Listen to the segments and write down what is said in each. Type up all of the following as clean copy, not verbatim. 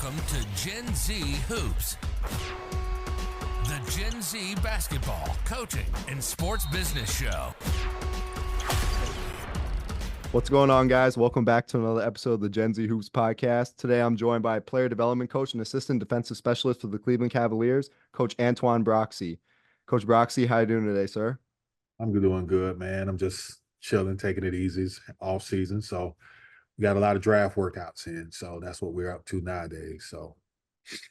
Welcome to Gen Z Hoops, the Gen Z basketball, coaching, and sports business show. What's going on, guys? Welcome back to another episode of the Gen Z Hoops podcast. Today, I'm joined by player development coach and assistant defensive specialist for the Cleveland Cavaliers, Coach Antoine Broxsie. Coach Broxsie, how you doing today, sir? I'm doing good, man. I'm just chilling, taking it easy. It's off season, so we got a lot of draft workouts in, so that's what we're up to nowadays. So,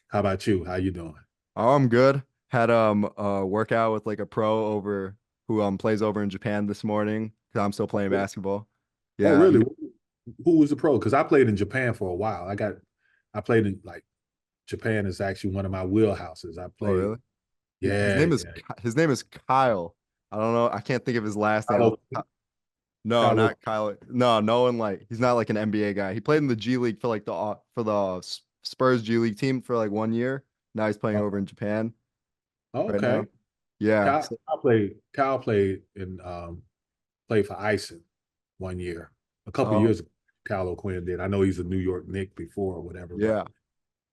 how about you? How you doing? Oh, I'm good. Had a workout with like a pro over who plays over in Japan this morning because I'm still playing basketball. Oh, Yeah. really? Who was the pro? Because I played in Japan for a while. I played in Japan is actually one of my wheelhouses. I Oh, played. really? Yeah. His name is Kyle. I don't know. I can't think of his last name. No, Kyle. not Kyle. No one like he's not like an NBA guy. He played in the G League for like the Spurs G League team for like 1 year. Now he's playing over in Japan right Okay. now. Yeah. Kyle played for Ison 1 year. A couple years ago, Kyle O'Quinn did. I know he's a New York Knick before or whatever. Yeah.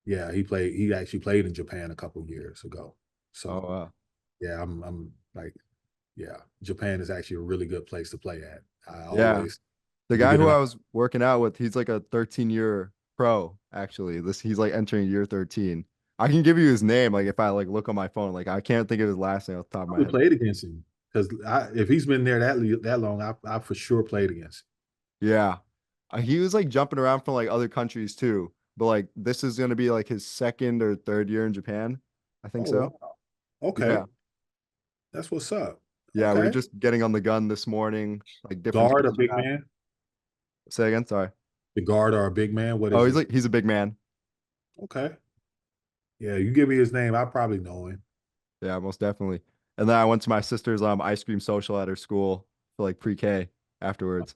Yeah, he actually played in Japan a couple years ago. So Wow. yeah, I'm like, yeah, Japan is actually a really good place to play at. The guy who I was working out with, he's like a 13-year pro, actually. He's like entering year 13. I can give you his name, like if I like look on my phone. Like I can't think of his last name off the top of my head. Played against him because if he's been there that long, I for sure played against him. Yeah. He was like jumping around from like other countries too. But like this is gonna be like his second or third year in Japan. I think so. Wow. Okay. Yeah. That's what's up. Yeah, okay. we were just getting on the gun this morning. Like different guard or big man? Say again, sorry. The guard or a big man? What is he's a big man. Okay. Yeah, you give me his name, I probably know him. Yeah, most definitely. And then I went to my sister's ice cream social at her school for like pre-K afterwards.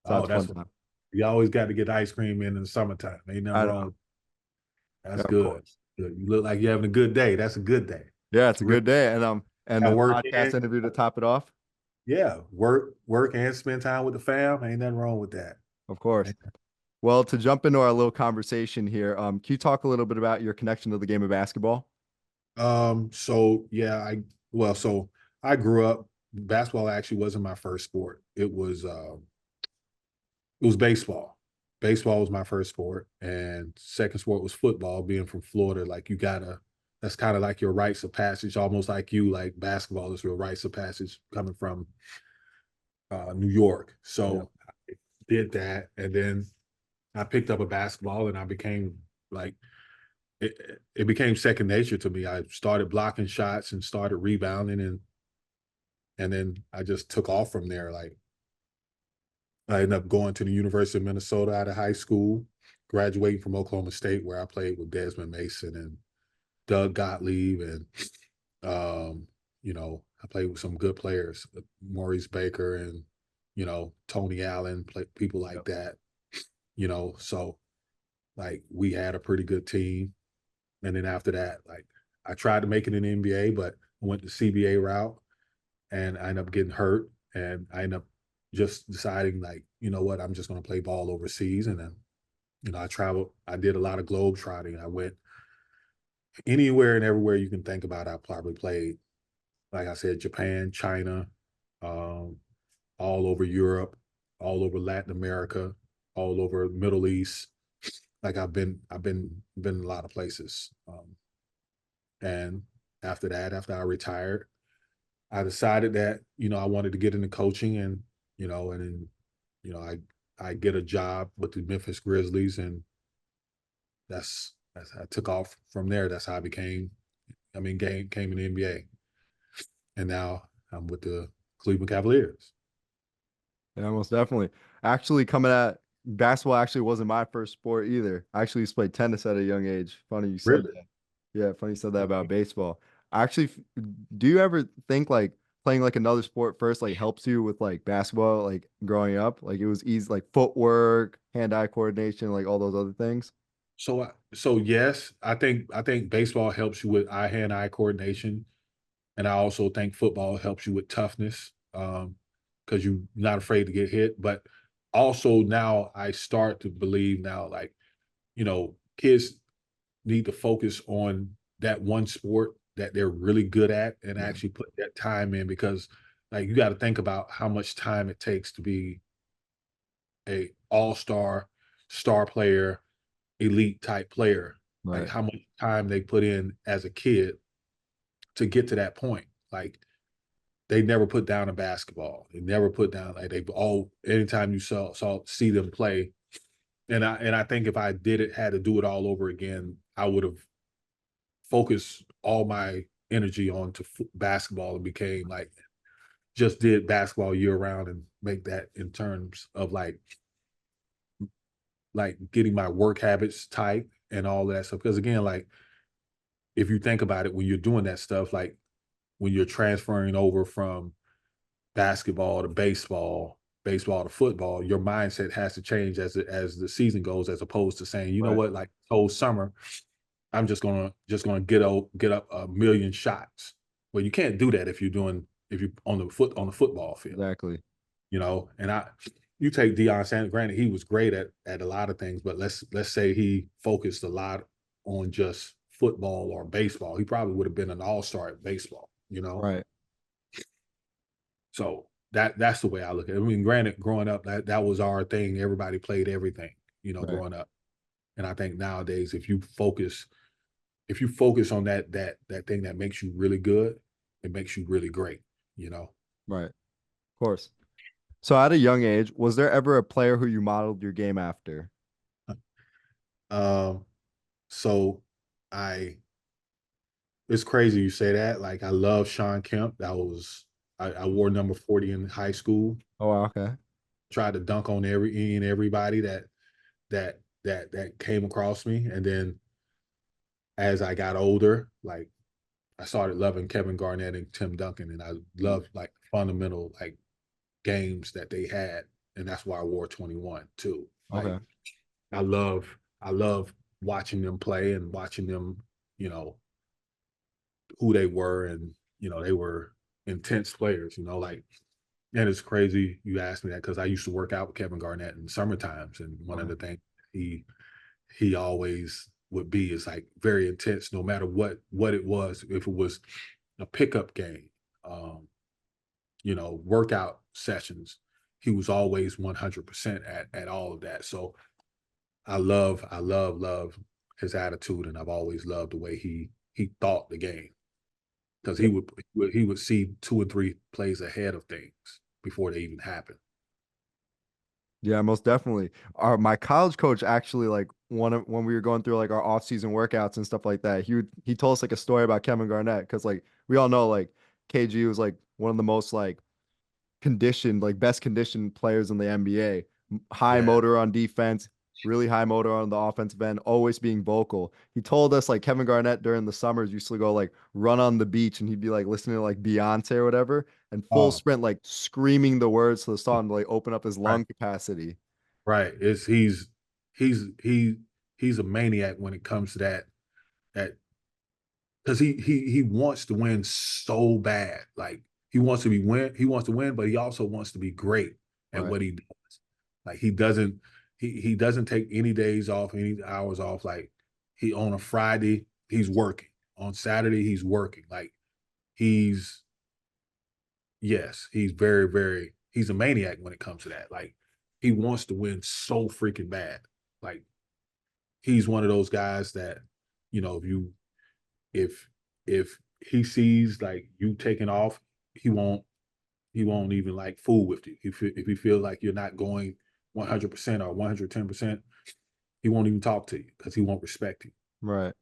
So that's fun time. You always got to get ice cream in the summertime. Ain't nothing wrong. That's good. You look like you're having a good day. That's a good day. Yeah, it's a good day. And the podcast interview to top it off. Yeah, work and spend time with the fam. Ain't nothing wrong with that. Of course. Well, to jump into our little conversation here, can you talk a little bit about your connection to the game of basketball? So I grew up. Basketball actually wasn't my first sport. It was baseball. Baseball was my first sport, and second sport was football. Being from Florida, that's kind of like your rites of passage, almost like you, like basketball is your rites of passage coming from New York. So I did that, and then I picked up a basketball, and I became like, it became second nature to me. I started blocking shots and started rebounding, and then I just took off from there. Like, I ended up going to the University of Minnesota out of high school, graduating from Oklahoma State, where I played with Desmond Mason and Doug Gottlieb, and I played with some good players, Maurice Baker and Tony Allen, people like that. So like we had a pretty good team, and then after that, like I tried to make it in the NBA, but I went the CBA route, and I ended up getting hurt, and I ended up just deciding like, you know what, I'm just going to play ball overseas, and then I traveled. I did a lot of globe trotting. I went anywhere and everywhere you can think about. I probably played, like I said, Japan, China, all over Europe, all over Latin America, all over Middle East. Like I've been a lot of places. And after that, after I retired, I decided that, I wanted to get into coaching, and I get a job with the Memphis Grizzlies, and I took off from there. That's how I came in the NBA. And now I'm with the Cleveland Cavaliers. Yeah, most definitely. Actually, coming at basketball actually wasn't my first sport either. I actually used to play tennis at a young age. Funny you said that. Yeah, funny you said that about baseball. Actually, do you ever think like playing like another sport first like helps you with like basketball, like growing up? Like it was easy, like footwork, hand-eye coordination, like all those other things? So yes, I think baseball helps you with hand-eye coordination, and I also think football helps you with toughness, because you're not afraid to get hit. But also now I start to believe now, like, kids need to focus on that one sport that they're really good at and actually put that time in, because like you got to think about how much time it takes to be a all-star, star player, elite type player. Like Right. how much time they put in as a kid to get to that point. Like they never put down a basketball. They never put down like they all anytime you see them play. And I think if I had to do it all over again, I would have focused all my energy onto basketball and became like just did basketball year round and make that in terms of like getting my work habits tight and all that stuff. Because again, like if you think about it, when you're doing that stuff, like when you're transferring over from basketball to baseball to football, your mindset has to change as the season goes, as opposed to saying, you know Right. what, like whole summer, I'm just gonna get up a million shots. Well, you can't do that if you're on the football field, Exactly. you know. And you take Deion Sanders, granted he was great at a lot of things, but let's say he focused a lot on just football or baseball, he probably would have been an all-star at baseball, you know. Right. So that's the way I look at it. I mean, granted, growing up, that was our thing. Everybody played everything, you know, Right. growing up. And I think nowadays, if you focus on that thing that makes you really good, it makes you really great, you know. Right. Of course. So at a young age, was there ever a player who you modeled your game after? Um, so I it's crazy you say that. Like I love Sean Kemp. I wore number 40 in high school. Oh, wow, okay. Tried to dunk on everybody that came across me. And then as I got older, like I started loving Kevin Garnett and Tim Duncan, and I loved like fundamental like games that they had, and that's why I wore 21 too. Like Okay. I love watching them play and watching them, you know, who they were, and you know they were intense players, you know, like. And it's crazy you asked me that because I used to work out with Kevin Garnett in summer times, and one of Okay. the things he always would be is like very intense, no matter what it was. If it was a pickup game, um, you know, workout sessions, he was always 100% at all of that. So I love his attitude, and I've always loved the way he thought the game, because he would see 2 and 3 plays ahead of things before they even happen. Yeah, most definitely. My college coach actually like when we were going through like our off-season workouts and stuff like that, he told us like a story about Kevin Garnett because like we all know like KG was like one of the most like conditioned, like best conditioned players in the NBA. High Yeah. motor on defense, really high motor on the offensive end, always being vocal. He told us like Kevin Garnett during the summers used to go like run on the beach and he'd be like listening to like Beyonce or whatever and full Oh, sprint like screaming the words to the song to like open up his right. lung capacity. Right. He's a maniac when it comes to that because he wants to win so bad. Like he wants to win, but he also wants to be great at Right. what he does. Like he doesn't take any days off, any hours off. Like he on a Friday, he's working. On Saturday, he's working. Like he's yes, he's very, very he's a maniac when it comes to that. Like he wants to win so freaking bad. Like he's one of those guys that, you know, if if he sees like you taking off, he won't even like fool with you. If he feels like you're not going 100% or 110%, he won't even talk to you because he won't respect you. Right.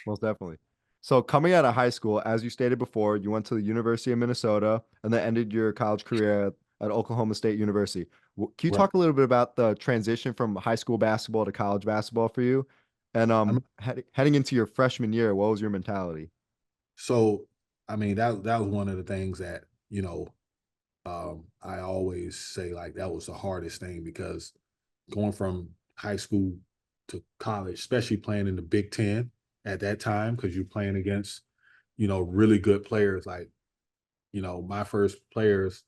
Most definitely. So coming out of high school, as you stated before, you went to the University of Minnesota and then ended your college career at Oklahoma State University. Can you Right. talk a little bit about the transition from high school basketball to college basketball for you? And I mean, heading into your freshman year, what was your mentality? so I mean that was one of the things that, you know, I always say like that was the hardest thing, because going from high school to college, especially playing in the Big Ten at that time, because you're playing against, you know, really good players. Like, you know, my first players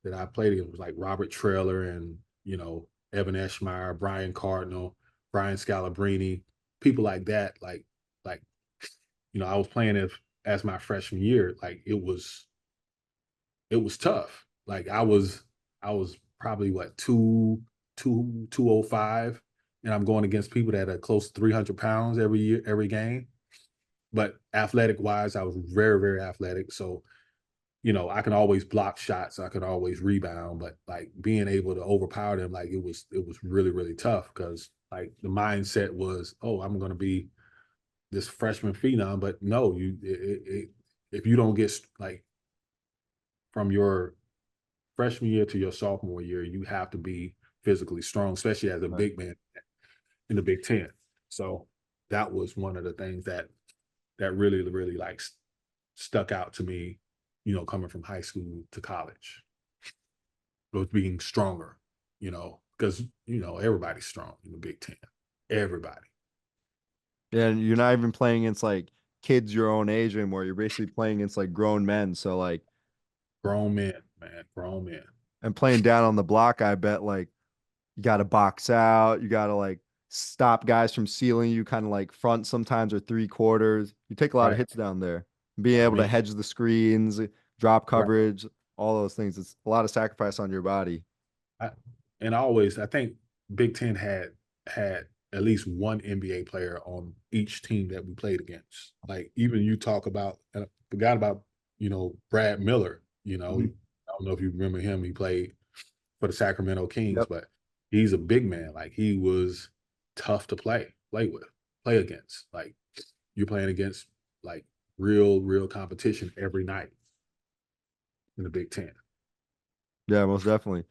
that I played against was like Robert Traylor and, you know, Evan Eschmeyer, Brian Cardinal, Brian Scalabrine, people like that, like I was playing as my freshman year, like it was tough. Like I was probably what 205, and I'm going against people that are close to 300 pounds every year, every game. But athletic wise, I was very, very athletic. So, I can always block shots, I could always rebound, but like being able to overpower them, like it was really, really tough because like the mindset was, oh, I'm gonna be this freshman phenom, but no, if you don't get like from your freshman year to your sophomore year, you have to be physically strong, especially as a Right. big man in the Big Ten. So that was one of the things that really, really like stuck out to me, coming from high school to college. Was being stronger, because everybody's strong in the Big Ten. Everybody. And you're not even playing against like kids your own age anymore. You're basically playing against like grown men. So like, Grown men, man, grown men. and playing down on the block, I bet like you got to box out. You got to like stop guys from sealing you, kind of like front sometimes or three quarters. You take a lot of Right. hits down there. Being I able to mean, hedge the screens, drop right. coverage, all those things. It's a lot of sacrifice on your body. I, I think Big Ten had at least one NBA player on each team that we played against. Like even you talk about, and I forgot about Brad Miller. Mhm. I don't know if you remember him. He played for the Sacramento Kings, Yep. but he's a big man. Like he was tough to play against. Like you're playing against like real competition every night in the Big Ten. Yeah, most definitely.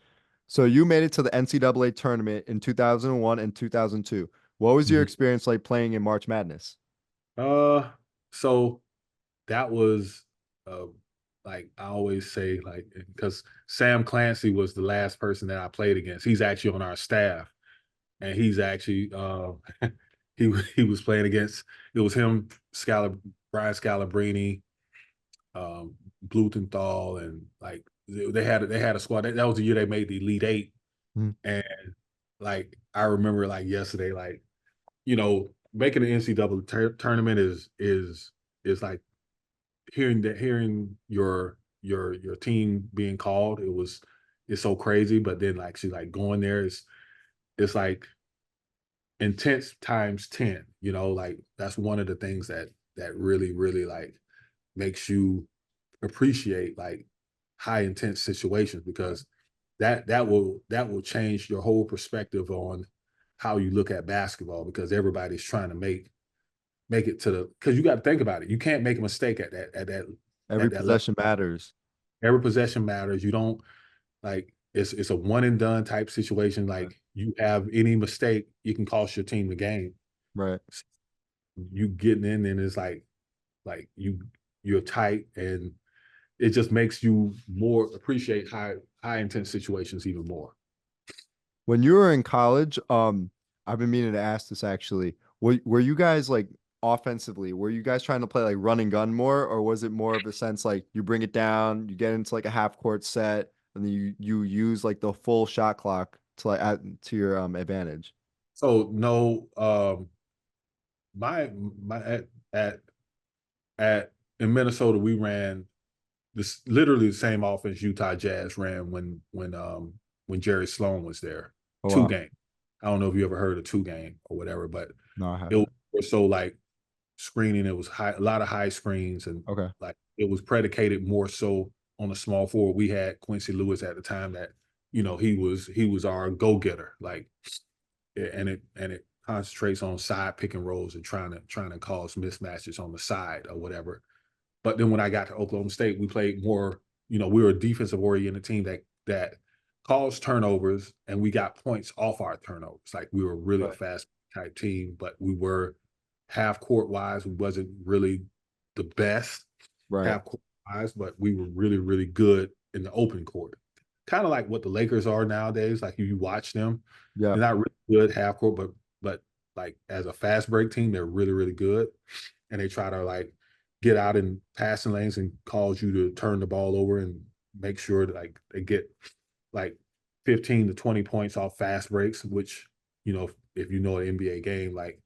So you made it to the NCAA tournament in 2001 and 2002. What was your Mhm. experience like playing in March Madness? So that was uh like I always say, like because Sam Clancy was the last person that I played against. He's actually on our staff, and he's actually he was playing against, it was him, Brian Scalabrine, Blumenthal, and like they had a squad. That was the year they made the Elite Eight, Mhm. and like I remember like yesterday, like making the NCAA tournament is like hearing your team being called. It's so crazy, but then like she's like going there is it's like intense times 10. Like that's one of the things that really, really like makes you appreciate like high intense situations, because that will change your whole perspective on how you look at basketball, because everybody's trying to make it to the, because you got to think about it. You can't make a mistake Every at that level. possession matters. Every possession matters. You don't, like it's a one and done type situation. Right. Like you have any mistake, you can cost your team the game. Right. You getting in, and it's like you're tight, and it just makes you more appreciate high intense situations even more. When you were in college, I've been meaning to ask this actually. Were you guys like offensively, were you guys trying to play like run and gun more, or was it more of a sense like you bring it down, you get into like a half court set, and then you use like the full shot clock to like add to your advantage? So no, my at at in Minnesota, we ran this literally the same offense Utah Jazz ran when Jerry Sloan was there. Oh Two wow. game. I don't know if you ever heard of two game or whatever, but No, I it haven't. was so like screening. It was a lot of high screens, and Okay. like it was predicated more so on a small forward. We had Quincy Lewis at the time that he was our go getter. Like and it concentrates on side pick and rolls and trying to cause mismatches on the side or whatever. But then when I got to Oklahoma State, we played more. We were a defensive oriented team that caused turnovers, and we got points off our turnovers. Like we were really a Right. fast type team, but we were half court wise. We wasn't really the best Right. half court wise, but we were really, really good in the open court. Kind of like what the Lakers are nowadays. Like you watch them, Yeah. they're not really good half court, but like as a fast break team, they're really, really good. And they try to like get out in passing lanes and cause you to turn the ball over and make sure that like they get like 15 to 20 points off fast breaks, which, if you know an NBA game, like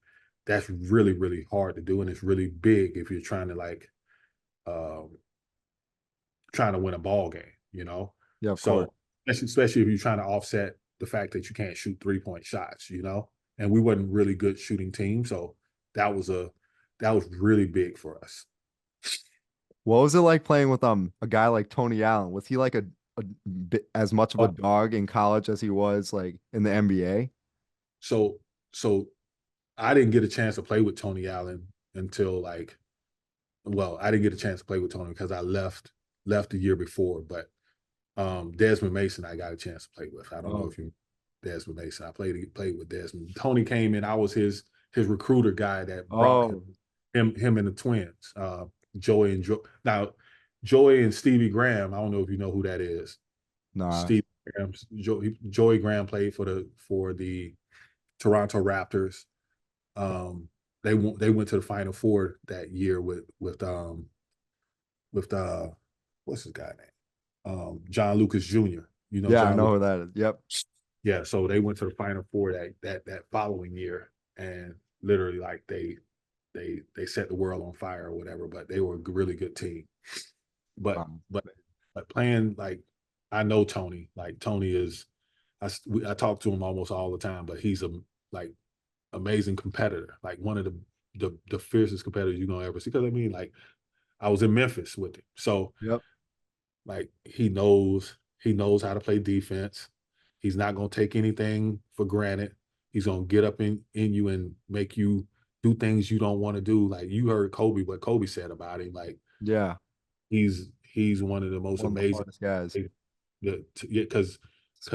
that's really, really hard to do, and it's really big if you're trying to like trying to win a ball game, you know. Yeah, of course. So especially if you're trying to offset the fact that you can't shoot 3-point shots, you know. And we wasn't really good shooting team, so that was really big for us. What was it like playing with a guy like Tony Allen? Was he like a bit as much of a dog in college as he was like in the NBA? So so I didn't get a chance to play with Tony Allen until like, well, I didn't get a chance to play with Tony because I left the year before. But Desmond Mason, I got a chance to play with. I don't know if you Desmond Mason. I played with Desmond. Tony came in. I was his recruiter guy that brought him and the twins. Joey and now Joey and Stevie Graham. I don't know if you know who that is. Nah. Steve Graham. Joey Graham played for the Toronto Raptors. They went to the Final Four that year with what's his guy name? John Lucas Jr. You know, Yeah, John I know Lucas? who that is. Yep. Yeah, so they went to the Final Four that following year, and literally like they set the world on fire or whatever. But they were a really good team. But playing like, I know Tony. Like Tony is, I talk to him almost all the time. But he's a like amazing competitor, like one of the fiercest competitors you're gonna ever see. Because I mean, like, I was in Memphis with him, so Yep. like he knows how to play defense. He's not gonna take anything for granted. He's gonna get up in you and make you do things you don't want to do. Like you heard what Kobe said about him. Like, yeah, he's one of the most one of the amazing hardest guys. because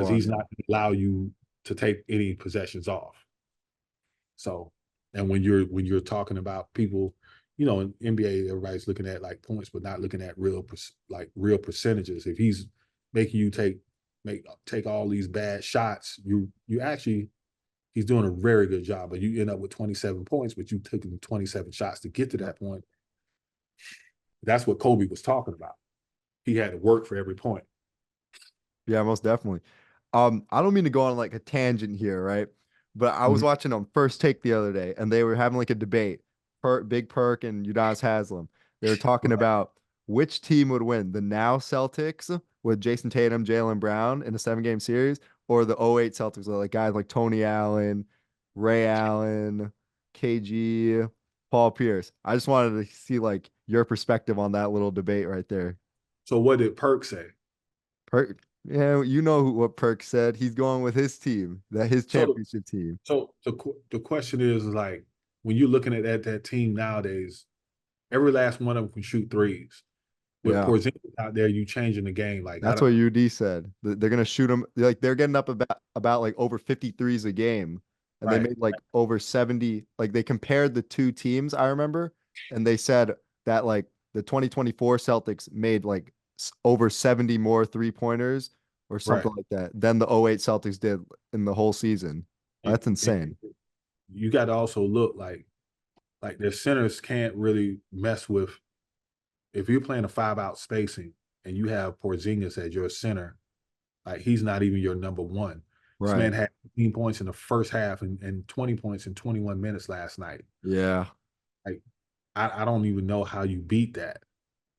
he's not gonna allow you to take any possessions off. So, and when you're talking about people, you know, in NBA, everybody's looking at like points, but not looking at real percentages. If he's making you take all these bad shots, you actually, he's doing a very good job. But you end up with 27 points, but you took him 27 shots to get to that point. That's what Kobe was talking about. He had to work for every point. Yeah, most definitely. I don't mean to go on like a tangent here, right? But I was watching First Take the other day, and they were having like a debate. Big Perk and Udonis Haslam. They were talking about which team would win, the now Celtics with Jason Tatum, Jaylen Brown in a 7-game series, or the '08 Celtics with like guys like Tony Allen, Ray Allen, KG, Paul Pierce. I just wanted to see like your perspective on that little debate right there. So what did Perk say? Perk, yeah, you know what Perk said. He's going with his team, his championship team. So the question is like, when you're looking at that team nowadays, every last one of them can shoot threes. With Porzingis out there, you changing the game. Like, that's what UD said. They're gonna shoot them like they're getting up about like over 53s a game, and they made like over 70. Like they compared the two teams, I remember, and they said that like the 2024 Celtics made like over 70 more 3-pointers or something like that than the '08 Celtics did in the whole season. That's insane. You got to also look like their centers can't really mess with. If you're playing a 5-out spacing and you have Porzingis as your center, like he's not even your number one. Right. This man had 15 points in the first half and 20 points in 21 minutes last night. Yeah. Like, I don't even know how you beat that,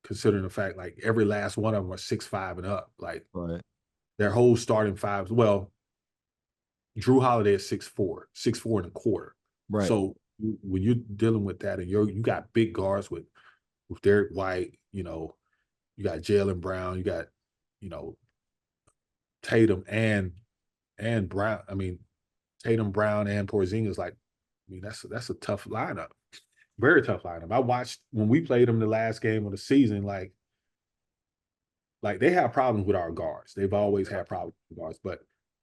considering the fact like every last one of them are 6'5" and up. Like their whole starting fives. Well, Drew Holiday is 6'4", 6'4" and a quarter. Right. So when you're dealing with that and you got big guards with Derek White, you know, you got Jaylen Brown, you got, you know, Tatum and Brown. I mean, Tatum, Brown, and Porzingis. Like, I mean, that's a tough lineup, very tough lineup. I watched when we played them the last game of the season. Like they have problems with our guards. They've always had problems with guards, but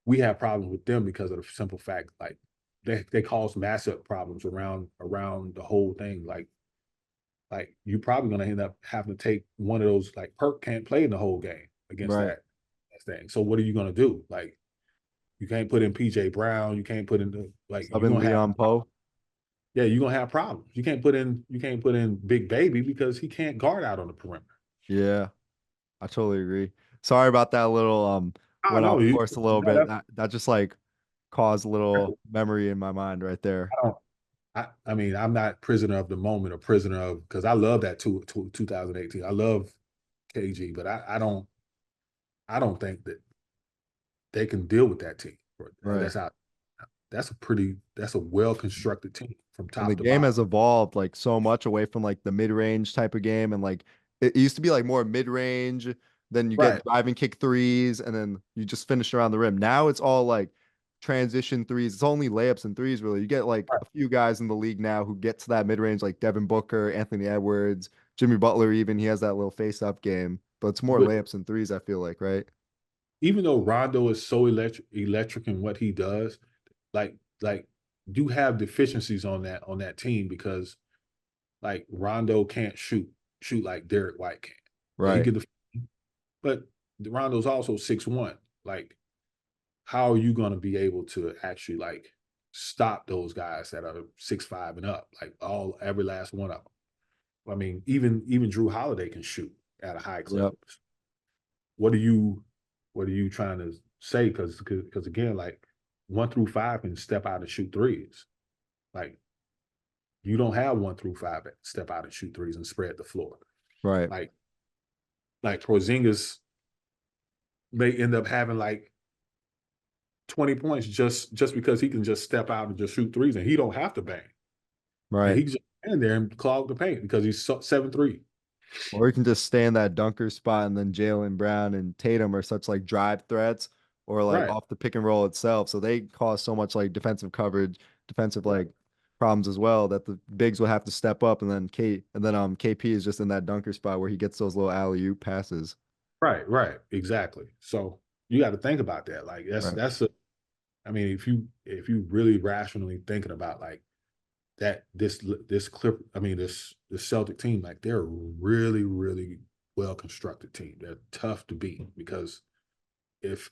we have problems with them because of the simple fact, like they cause massive problems around the whole thing. Like you're probably going to end up having to take one of those. Like Perk can't play in the whole game against that thing. So what are you going to do? Like you can't put in PJ Brown. You can't put in you're going to have Poe. Yeah, you're going to have problems. You can't put in Big Baby because he can't guard out on the perimeter. Yeah, I totally agree. Sorry about that little went off course a little bit. That just like caused a little memory in my mind right there. I mean, I'm not prisoner of the moment or prisoner of, because I love that 2018. I love KG, but I don't think that they can deal with that team. Right. That's a well constructed team from And the top to game bottom. has evolved like so much away from like the mid-range type of game, and like it used to be like more mid-range, then you Right, get driving kick threes, and then you just finish around the rim. Now it's all like transition threes. It's only layups and threes really. You get like right. a few guys in the league now who get to that mid-range, like Devin Booker, Anthony Edwards, Jimmy Butler even. He has that little face-up game, but it's more But layups and threes, I feel like, right? even though Rondo is so electric in what he does, like you have deficiencies on that team because like Rondo can't shoot like Derek White can. But he Right. could, but Rondo's also 6'1". Like, how are you going to be able to actually like stop those guys that are 6'5" and up? Like every last one of them. I mean, even Drew Holiday can shoot at a high clip. Yep. What are you trying to say? Because again, like 1 through 5 can step out and shoot threes. Like you don't have 1 through 5 that step out and shoot threes and spread the floor. Right. Like Porzingis may end up having like 20 points just because he can just step out and just shoot threes and he don't have to bang. And Right. he can just stand there and clog the paint because he's 7'3". Or he can just stay in that dunker spot, and then Jaylen Brown and Tatum are such like drive threats or like Right. off the pick and roll itself. So they cause so much like defensive coverage, defensive Right. like problems as well, that the bigs will have to step up, and then KP is just in that dunker spot where he gets those little alley-oop passes. Right. Right. Exactly. So you got to think about that. Like Right. I mean, if you really rationally thinking about like that this clip, I mean this Celtic team, like they're a really, really well constructed team. They're tough to beat because if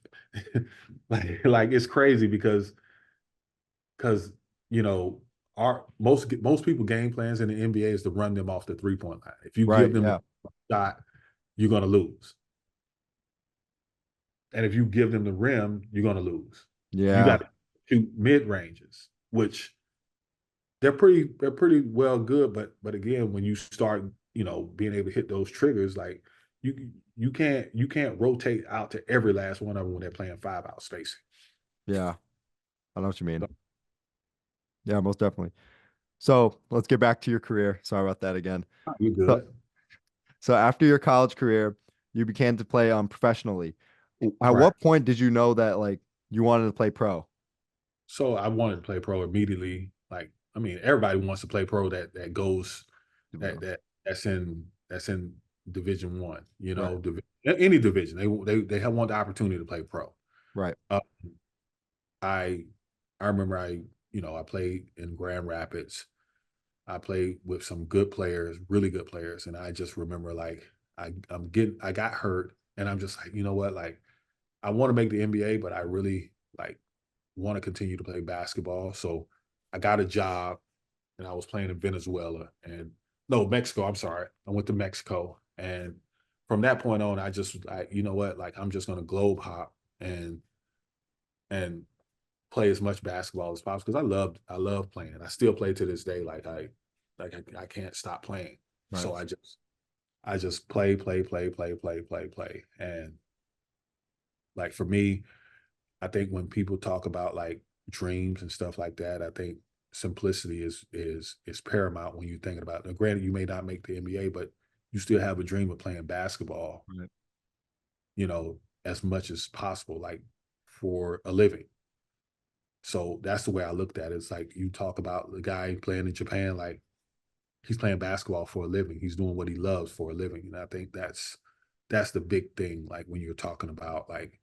like it's crazy because you know our most people game plans in the NBA is to run them off the 3-point line. If you give Right. them Yeah. a shot, you're gonna lose. And if you give them the rim, you're gonna lose. You Yeah. got to shoot mid ranges, which they're pretty well good, but again, when you start, being able to hit those triggers, like you can't rotate out to every last one of them when they're playing 5 out spacing. Yeah. I know what you mean. So, Yeah, most definitely. So let's get back to your career. Sorry about that again. you're So, good. so after your college career, you began to play professionally. At Right. what point did you know that like you wanted to play pro? So I wanted to play pro immediately. Like, I mean, everybody wants to play pro that goes Well, that's in Division 1, right, any division. They want the opportunity to play pro. right, Uh, I I remember I played in Grand Rapids. I played with some good players, really good players, and I just remember like I got hurt, and I'm just like, you know what, like I want to make the NBA, but I really like want to continue to play basketball. So I got a job, and I was playing in Venezuela and no Mexico. I'm sorry, I went to Mexico, and from that point on, you know what, like I'm just gonna globe hop and play as much basketball as possible because I love playing. I still play to this day. I can't stop playing. right. So I just play, and like for me, I think when people talk about like dreams and stuff like that, I think simplicity is paramount when you're thinking about it. Now, granted, you may not make the NBA, but you still have a dream of playing basketball, Right. as much as possible, like for a living. So that's the way I looked at it. It's like you talk about the guy playing in Japan, like he's playing basketball for a living. He's doing what he loves for a living. And I think that's the big thing. Like when you're talking about like,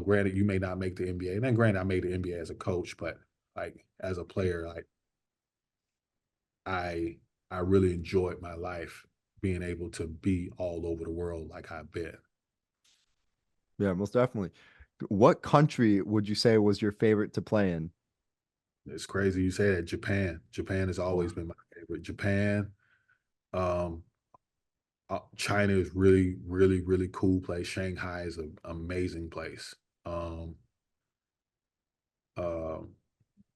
granted you may not make the NBA. And then granted I made the NBA as a coach, but like as a player, like I I really enjoyed my life being able to be all over the world like I've been. Yeah, most definitely. What country would you say was your favorite to play in? It's crazy you say that. Japan. Japan has always Wow. been my favorite. Japan. Um, China is really, really, really cool place. Shanghai is an amazing place. Um, um,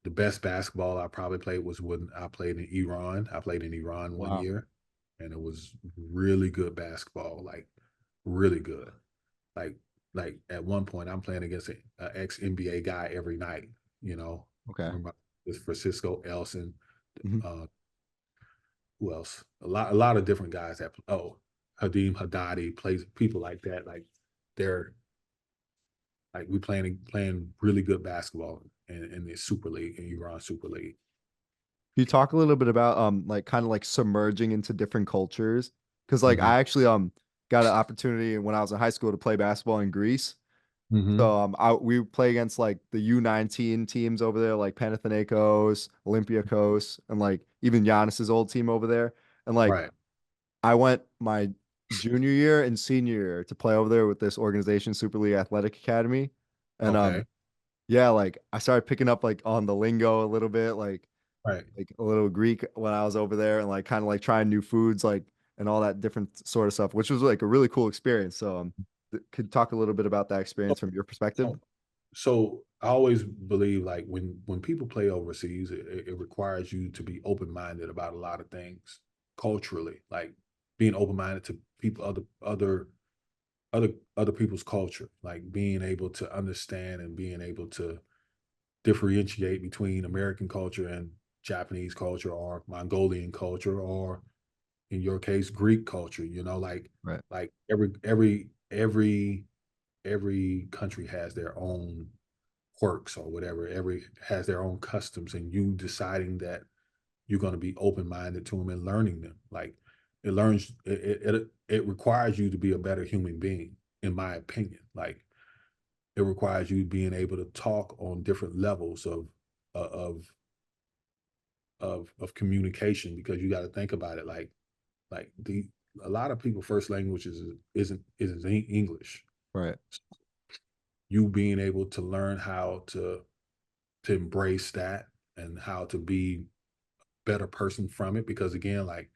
the best basketball I probably played was when I played in Iran. I played in Iran one Wow. year, and it was really good basketball, like really good. Like like at one point, I'm playing against an ex NBA guy every night. You know, Okay. remember this Francisco Elson, Mhm. uh, who else? A lot of different guys that Hadim Haddadi plays people like that. Like they're like we playing really good basketball in the Super League, in Iran Super League. Can you talk a little bit about like kind of like submerging into different cultures? Because like Hmm. I actually got an opportunity when I was in high school to play basketball in Greece. Hmm. So we play against like the U19 teams over there, like Panathinaikos, Olympiacos, and like even Giannis's old team over there. And like Right. I went my junior year and senior year to play over there with this organization, Super League Athletic Academy. And Okay. yeah, like I started picking up like on the lingo a little bit, Right. like a little Greek when I was over there and like kind of like trying new foods like and all that different sort of stuff, which was like a really cool experience. So could talk a little bit about that experience from your perspective. So, so I always believe like when people play overseas, it requires you to be open minded about a lot of things culturally, like being open minded to people, other people's culture, like being able to understand and being able to differentiate between American culture and Japanese culture or Mongolian culture or in your case Greek culture. You know, Right. like every country has their own quirks or whatever. Every has their own customs, and you deciding that you're going to be open minded to them and learning them. Like it requires you to be a better human being, in my opinion. Like it requires you being able to talk on different levels uh, of of communication, because you got to think about it. Like the a lot of people first language isn't English. Right. You being able to learn how to embrace that and how to be a better person from it, because again, like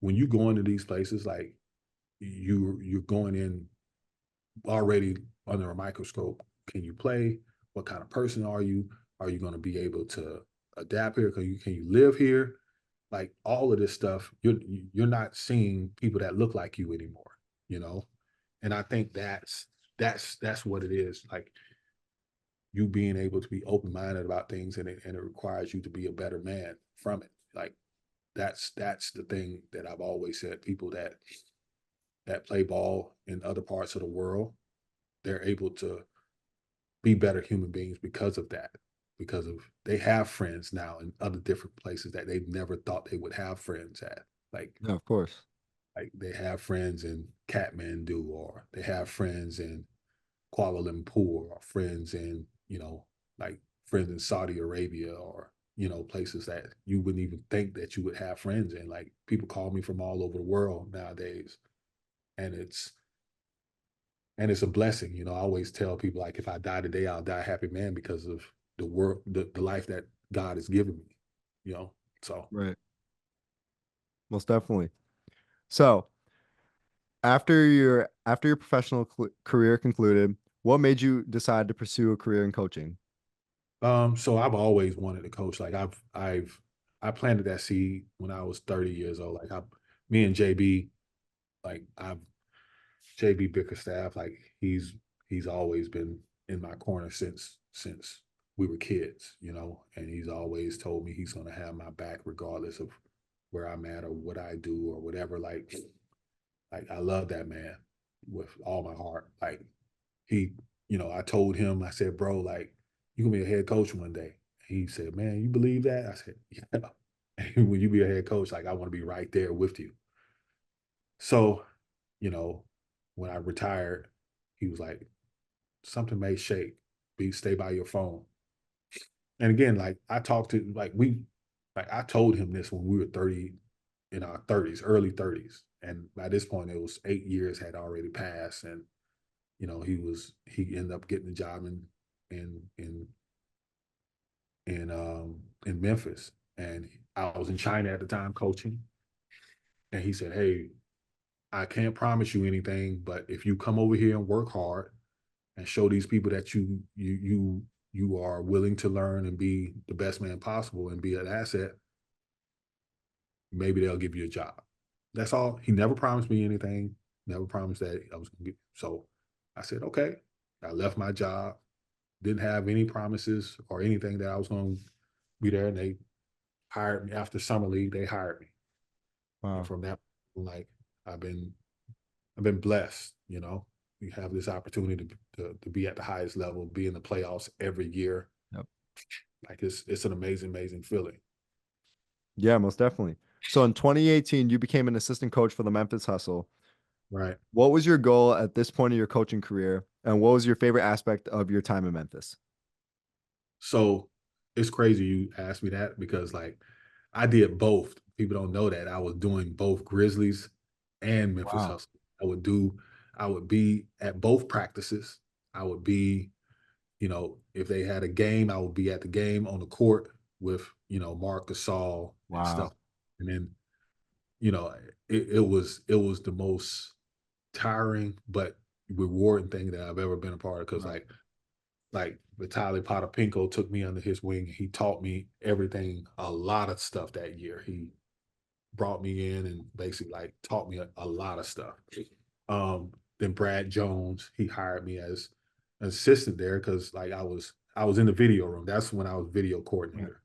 when you go into these places, like you're going in already under a microscope. Can you play? What kind of person are you? Are you going to be able to adapt here? Can you live here? Like all of this stuff, you're not seeing people that look like you anymore, you know? And I think that's what it is. Like you being able to be open-minded about things, and it requires you to be a better man from it. Like that's the thing that I've always said. People that play ball in other parts of the world, they're able to be better human beings because of that. Because of they have friends now in other different places that they've never thought they would have friends at. Like Yeah, of course. like they have friends in Kathmandu, or they have friends in Kuala Lumpur, or friends in, like friends in Saudi Arabia, or, places that you wouldn't even think that you would have friends in. Like people call me from all over the world nowadays. And it's a blessing. I always tell people, like, if I die today, I'll die a happy man because of the work, the life that God has given me, you know? So, Right. Most definitely. So after your professional career concluded, what made you decide to pursue a career in coaching? so I've always wanted to coach. Like I planted that seed when I was 30 years old. Like me and JB, like I've JB Bickerstaff, like he's always been in my corner since we were kids, and he's always told me he's gonna have my back regardless of where I'm at or what I do or whatever. Like I love that man with all my heart. Like he, I told him, I said, bro, like you can be a head coach one day. He said, man, you believe that? I said, yeah. When you be a head coach, like I want to be right there with you. So, you know, when I retired, he was like, something may shake. Stay by your phone. And again, like I talked to like I told him this when we were 30, in our 30s, early 30s. And by this point it was 8 years had already passed. And, he ended up getting a job in in in Memphis. And I was in China at the time coaching. And he said, hey, I can't promise you anything, but if you come over here and work hard and show these people that you are willing to learn and be the best man possible and be an asset, maybe they'll give you a job. That's all. He never promised me anything, never promised that I was going to get. So I said, okay. I left my job, didn't have any promises or anything that I was going to be there. And they hired me after summer league. They hired me. Wow. And from that, like, I've been blessed, you know. You have this opportunity to be at the highest level, be in the playoffs every year. Yep. Like it's an amazing, amazing feeling. Yeah, most definitely. So in 2018, you became an assistant coach for the Memphis Hustle. Right. What was your goal at this point of your coaching career, and what was your favorite aspect of your time in Memphis? So it's crazy you asked me that because like I did both. People don't know that I was doing both Grizzlies and Memphis Wow. Hustle. I would be at both practices. I would be, you know, if they had a game, I would be at the game on the court with, you know, Marc Gasol and Wow. stuff. And then, you know, it was the most tiring but rewarding thing that I've ever been a part of because Right. like Vitaly Potapenko took me under his wing. He taught me everything, a lot of stuff that year. He brought me in and basically like taught me a lot of stuff. Then Brad Jones, he hired me as an assistant there because like I was in the video room. That's when I was video coordinator.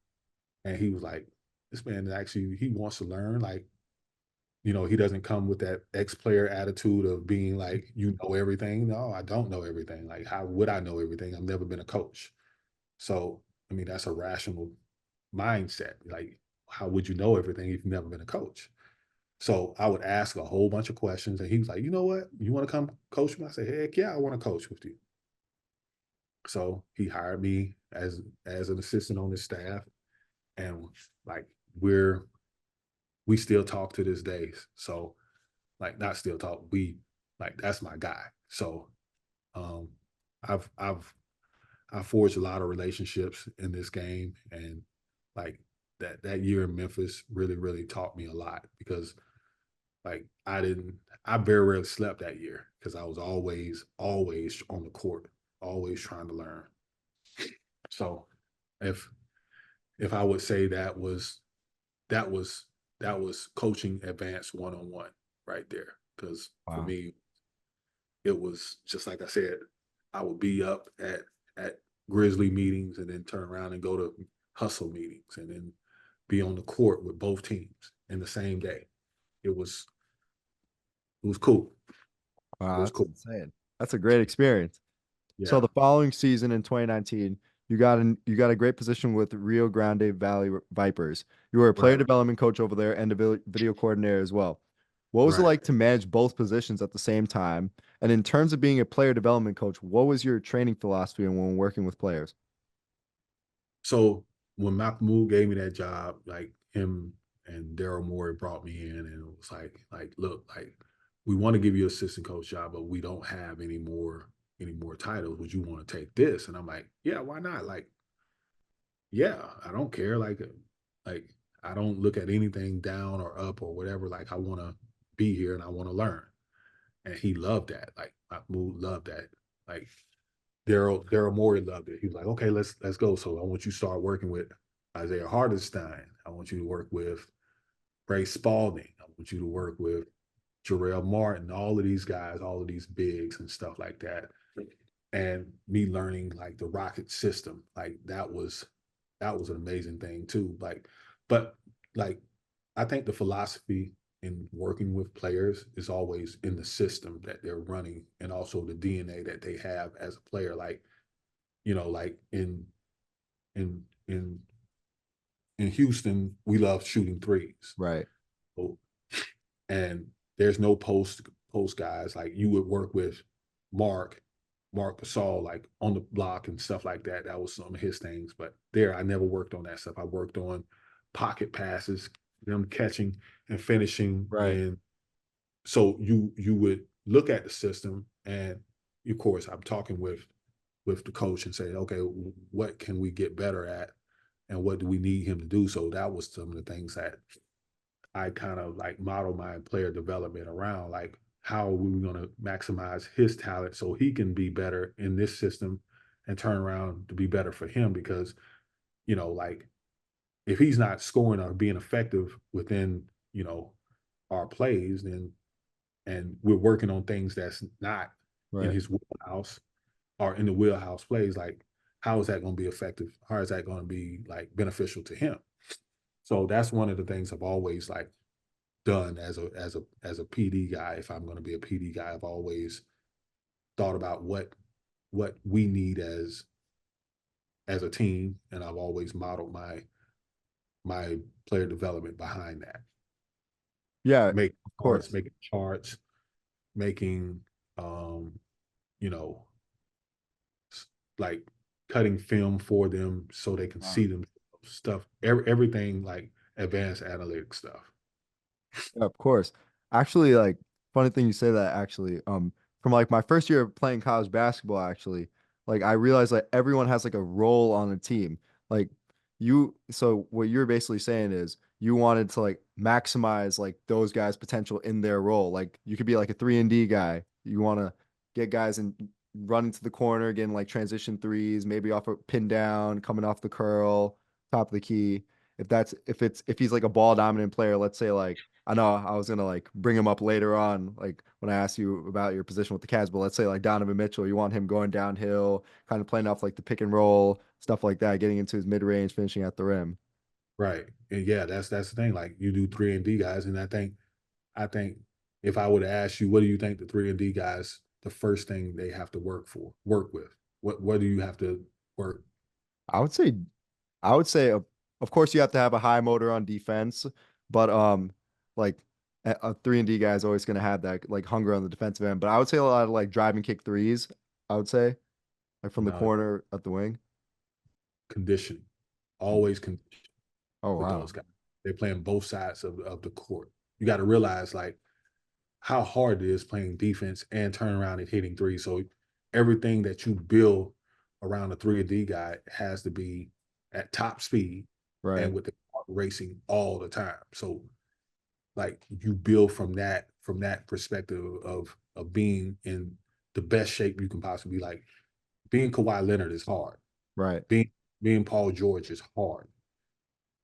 Right. And he was like, this man actually he wants to learn. Like, you know, he doesn't come with that ex-player attitude of being like, you know everything. No, I don't know everything. Like, how would I know everything? I've never been a coach. So, I mean, that's a rational mindset. Like, how would you know everything if you've never been a coach? So I would ask a whole bunch of questions, and he was like, you know what? You want to come coach me? I said, heck yeah, I want to coach with you. So he hired me as an assistant on his staff. And like we still talk to this day. So like not still talk, we like that's my guy. So um I've forged a lot of relationships in this game, and like that year in Memphis really, really taught me a lot because like I very rarely slept that year because I was always on the court, always trying to learn. So if I would say that was coaching advanced one-on-one right there. Because for Wow. me, it was just like I said, I would be up at Grizzly meetings and then turn around and go to hustle meetings and then be on the court with both teams in the same day. It was cool. It Wow, was that's cool. insane. That's a great experience. So Yeah. the following season in 2019, you got a great position with Rio Grande Valley Vipers. You were a player Right. development coach over there and a video coordinator as well. What was it Right. like to manage both positions at the same time? And in terms of being a player development coach, what was your training philosophy when working with players? So when Mahmoud gave me that job, like him and Daryl Morey brought me in, and it was like, look, like we want to give you assistant coach job, but we don't have any more titles. Would you want to take this? And I'm like, yeah, why not? Like, yeah, I don't care. Like I don't look at anything down or up or whatever. Like I want to be here and I want to learn. And he loved that. Like Mahmoud loved that. Like Daryl Morey loved it. He was like, okay, let's go. So I want you to start working with Isaiah Hartenstein. I want you to work with Ray Spalding. I want you to work with Jarrell Martin, all of these guys, all of these bigs and stuff like that. And me learning like the Rocket system, like that was an amazing thing too. But like I think the philosophy in working with players is always in the system that they're running and also the DNA that they have as a player. Like, you know, like in in in Houston, we love shooting threes. Right. So, and there's no post guys. Like you would work with Marc Gasol, like on the block and stuff like that. That was some of his things. But there, I never worked on that stuff. I worked on pocket passes, them catching and finishing. Right. And so you would look at the system, and of course, I'm talking with the coach and say, okay, what can we get better at, and what do we need him to do? So that was some of the things that I kind of like model my player development around, like how are we going to maximize his talent so he can be better in this system and turn around to be better for him because, like if he's not scoring or being effective within, our plays, then and we're working on things that's not in Right. his wheelhouse or in the wheelhouse plays, like how is that going to be effective? How is that going to be like beneficial to him? So that's one of the things I've always like done as a PD guy. If I'm going to be a PD guy, I've always thought about what we need as a team, and I've always modeled my player development behind that. Yeah, Make of charts, course. making charts, making you know, like cutting film for them so they can Wow. see them stuff. Everything like advanced analytic stuff. Yeah, of course. Actually, like funny thing you say that actually. From like my first year of playing college basketball, actually, like I realized like everyone has like a role on the team. Like so what you're basically saying is you wanted to like maximize like those guys' potential in their role. Like you could be like a 3-and-D guy. You want to get guys and running to the corner, getting like transition threes, maybe off a pin down, coming off the curl, top of the key. If he's like a ball dominant player, let's say like I know I was gonna like bring him up later on, like when I asked you about your position with the Cavs, but let's say like Donovan Mitchell, you want him going downhill, kind of playing off like the pick and roll, stuff like that, getting into his mid range, finishing at the rim. Right. And yeah, that's the thing. Like you do 3-and-D guys, and I think if I would have asked you, what do you think the 3-and-D guys, the first thing they have to work with? What do you have to work? I would say, I would say, of course, you have to have a high motor on defense, but like a 3-and-D guy is always gonna have that like hunger on the defensive end. But I would say a lot of like drive and kick threes. I would say like from the No, corner at the wing. conditioning. Always conditioning Oh with wow. those guys. They're playing both sides of the court. You got to realize like how hard it is playing defense and turn around and hitting threes. So everything that you build around a 3-and-D guy has to be at top speed and Right. with the heart racing all the time. So like you build from that perspective of being in the best shape you can possibly be. Like being Kawhi Leonard is hard. Right. Being Paul George is hard.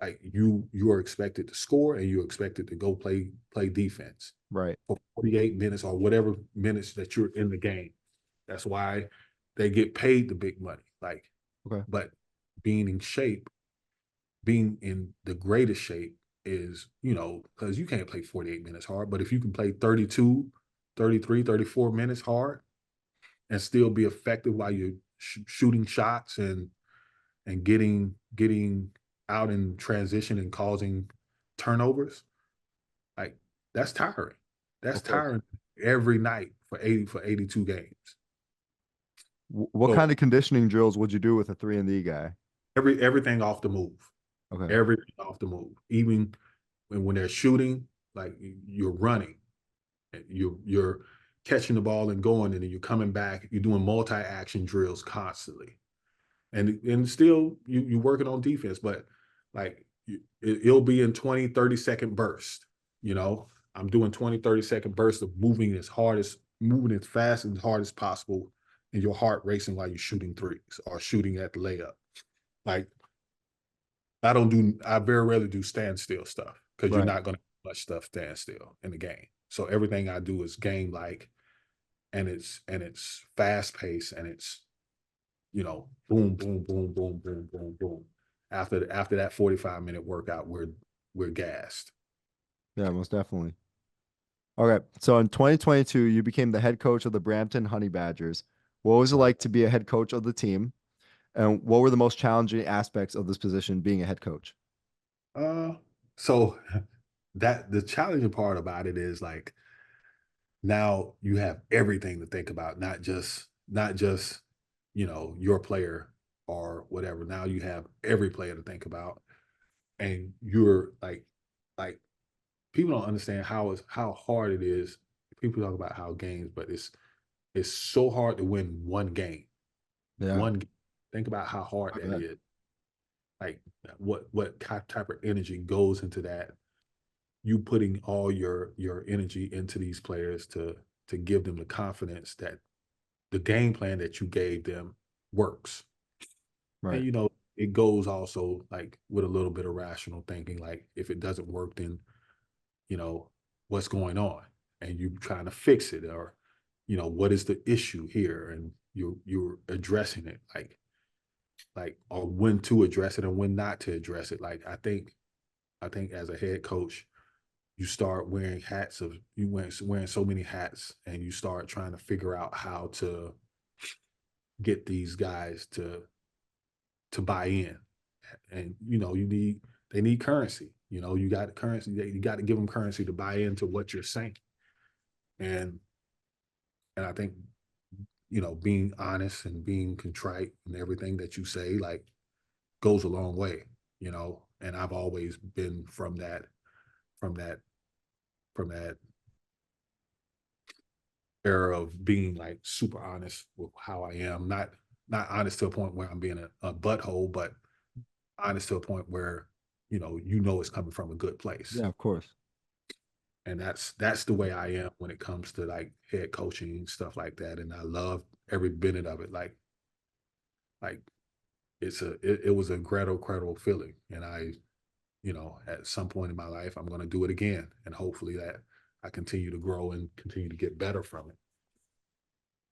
Like you are expected to score and you're expected to go play defense Right. for 48 minutes or whatever minutes that you're in the game. That's why they get paid the big money. Like, Okay. but being in shape, being in the greatest shape is, because you can't play 48 minutes hard, but if you can play 32, 33, 34 minutes hard and still be effective while you're shooting shots and getting out in transition and causing turnovers, like that's tiring. That's Of course. tiring every night for 82 games. What So kind of conditioning drills would you do with a 3-and-D guy? everything off the move. Okay. Everything off the move. Even when they're shooting, like you're running, you're catching the ball and going, and then you're coming back. You're doing multi-action drills constantly, and still you're working on defense, but like it'll be in 20, 30-second bursts. I'm doing 20, 30-second bursts of moving as fast and hard as possible, and your heart racing while you're shooting threes or shooting at the layup. Like I very rarely do standstill stuff because you're Right. not going to do much stuff standstill in the game. So everything I do is game like, and it's fast paced, and it's boom, boom, boom, boom, boom, boom, boom. After that 45-minute workout, we're gassed. Yeah, most definitely. Okay. So in 2022, you became the head coach of the Brampton Honey Badgers. What was it Right. like to be a head coach of the team? And what were the most challenging aspects of this position being a head coach? Uh, so that the challenging part about it is like now you have everything to think about, not just your player or whatever. Now you have every player to think about, and you're like people don't understand how hard it is. People talk about how games, but it's so hard to win one game. Yeah, One game. Think about how hard I that bet. is. Like what type of energy goes into that. You putting all your energy into these players to give them the confidence that the game plan that you gave them works. Right. And it goes also like with a little bit of rational thinking. Like if it doesn't work, then what's going on, and you trying to fix it, or what is the issue here, and you're addressing it, like or when to address it and when not to address it. Like I think as a head coach, you start wearing wearing so many hats, and you start trying to figure out how to get these guys to buy in. And they need currency. You got currency. You got to give them currency to buy into what you're saying. And I think being honest and being contrite and everything that you say, like, goes a long way. And I've always been from that era of being like super honest with how I am. Not honest to a point where I'm being a butthole, but honest to a point where it's coming from a good place. Yeah, of course. And that's the way I am when it comes to like head coaching and stuff like that. And I love every minute of it. Like it was a incredible feeling. And I, at some point in my life, I'm going to do it again. And hopefully that I continue to grow and continue to get better from it.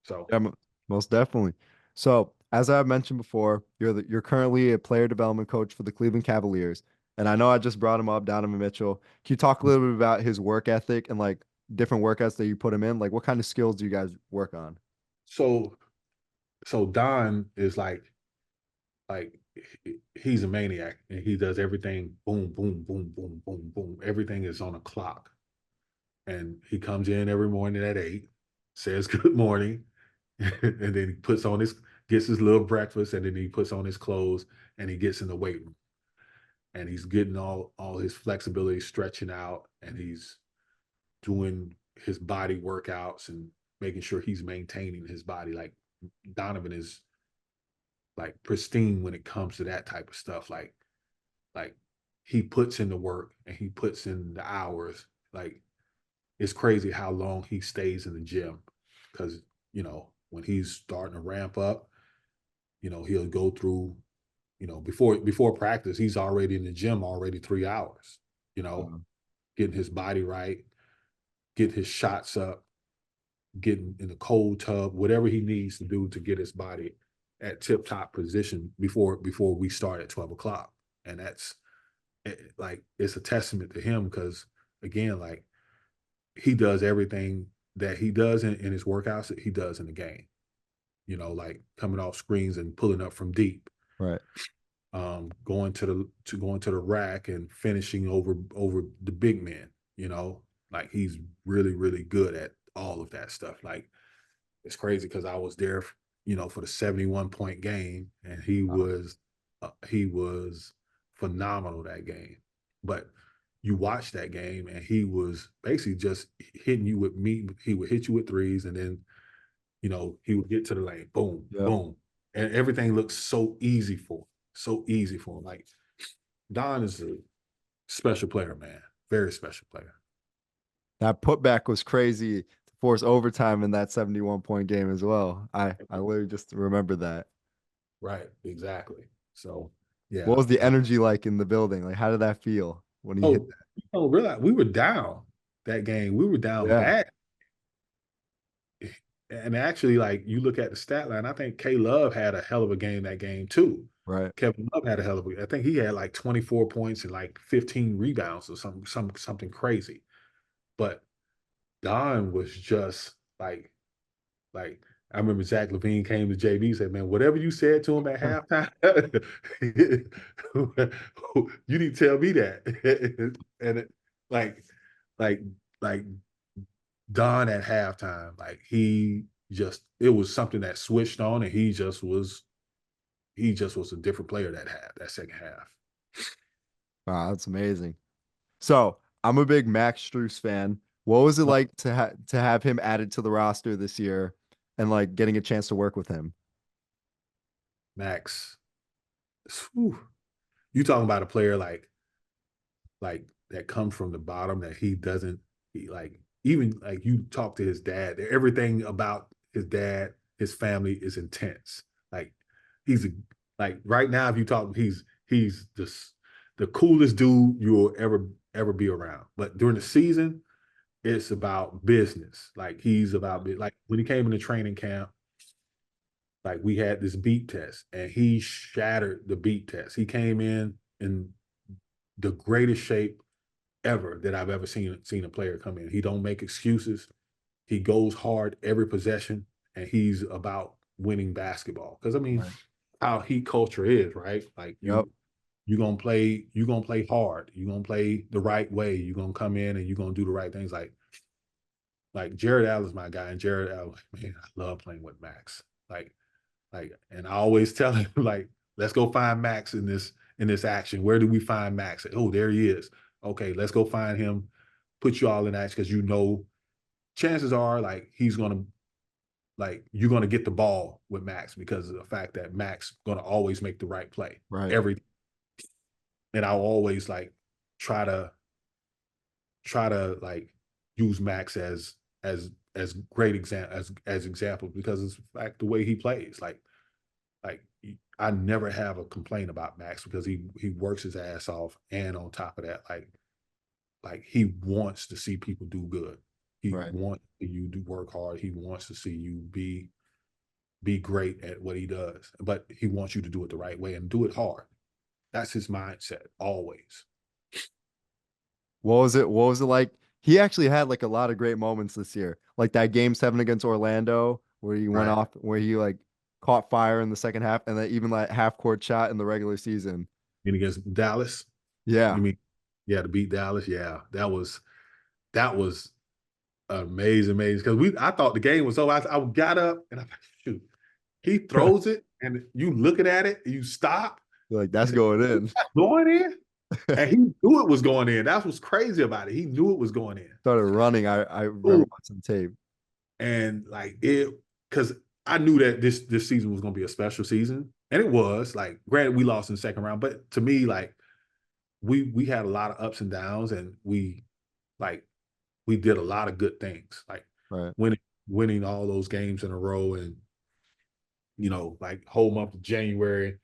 So Yeah, most definitely. So, as I've mentioned before, you're currently a player development coach for the Cleveland Cavaliers, and I know I just brought him up, Donovan Mitchell. Can you talk a little bit about his work ethic and like different workouts that you put him in? Like, what kind of skills do you guys work on? so Don is he's a maniac, and he does everything boom, boom, boom, boom, boom, boom. Everything is on a clock. And he comes in every morning at 8, says good morning, and then he gets his little breakfast, and then he puts on his clothes, and he gets in the weight room. And he's getting all his flexibility, stretching out, and he's doing his body workouts and making sure he's maintaining his body. Like Donovan is like pristine when it comes to that type of stuff. Like he puts in the work and he puts in the hours. Like it's crazy how long he stays in the gym, because when he's starting to ramp up, he'll go through, before practice, he's already in the gym already 3 hours, Wow. getting his body right, getting his shots up, getting in the cold tub, whatever he needs to do to get his body at tip top position before we start at 12 o'clock. And that's like, it's a testament to him, because again, like, he does everything that he does in his workouts that he does in the game, like coming off screens and pulling up from deep, Right. going to the rack and finishing over the big men, like he's really, really good at all of that stuff. Like it's crazy, because I was there, for the 71-point game, and he was phenomenal that game. But you watch that game, and he was basically just hitting you with meat. He would hit you with threes, and then, he would get to the lane, boom, Yep. boom. And everything looks so easy for him. Like Don is a special player, man. Very special player. That putback was crazy to force overtime in that 71-point game as well. I literally just remember that. Right, exactly. So yeah. What was the energy like in the building? Like, how did that feel when he hit that? Realize we were down that game. We were down Yeah. bad. And actually, like, you look at the stat line, I think K Love had a hell of a game that game too. Right. Kevin Love had a hell of I think he had like 24 points and like 15 rebounds or something crazy. But Don was just like I remember Zach LaVine came to JB and said, "Man, whatever you said to him at halftime, you need to tell me that." And like like Don at halftime, like it was something that switched on, and he just was a different player that second half. Wow, that's amazing. So I'm a big Max Strus fan. What was it like to have him added to the roster this year and like getting a chance to work with him? Max, whew, you talking about a player like that comes from the bottom, that like, even like, you talk to his dad, everything about his dad, his family is intense. Like like right now, if you talk, he's the coolest dude you will ever be around. But during the season, it's about business. Like he's about like when he came into training camp, like we had this beat test and he shattered the beat test. He came in the greatest shape ever that I've ever seen a player come in. He don't make excuses. He goes hard every possession, and he's about winning basketball. Because I mean, Right. how Heat culture is, right? Like Yep. you're gonna play hard. You're gonna play the right way. You're gonna come in and you're gonna do the right things. Like Jared Allen's my guy, and Jared Allen, man, I love playing with Max. And I always tell him, like, let's go find Max in this action. Where do we find Max? Oh, there he is. Okay, let's go find him, put you all in action because chances are like he's gonna you're gonna get the ball with Max because of the fact that Max gonna always make the right play. Right. And I'll always like try to like use Max as great as examples because it's like the way he plays. Like I never have a complaint about Max because he works his ass off, and on top of that, like he wants to see people do good. He Right. wants you to work hard. He wants to see you be great at what he does, but he wants you to do it the right way and do it hard. That's his mindset always. What was it like? He actually had like a lot of great moments this year. Like that game 7 against Orlando where he went Right. off, where he like caught fire in the second half, and then even like half court shot in the regular season. And against Dallas, Yeah. you mean, yeah, to beat Dallas, yeah, that was amazing because I thought the game was over. I got up and I thought, shoot, he throws it and you looking at it, you stop, You're like, that's going in. going in, and he knew it was going in. That's what's crazy about it. He knew it was going in. Started running. I remember watching tape. And like it, because I knew that this season was going to be a special season, and it was. Like, granted, we lost in the second round, but to me, like we had a lot of ups and downs, and we did a lot of good things, like Right. winning all those games in a row, and like whole month of January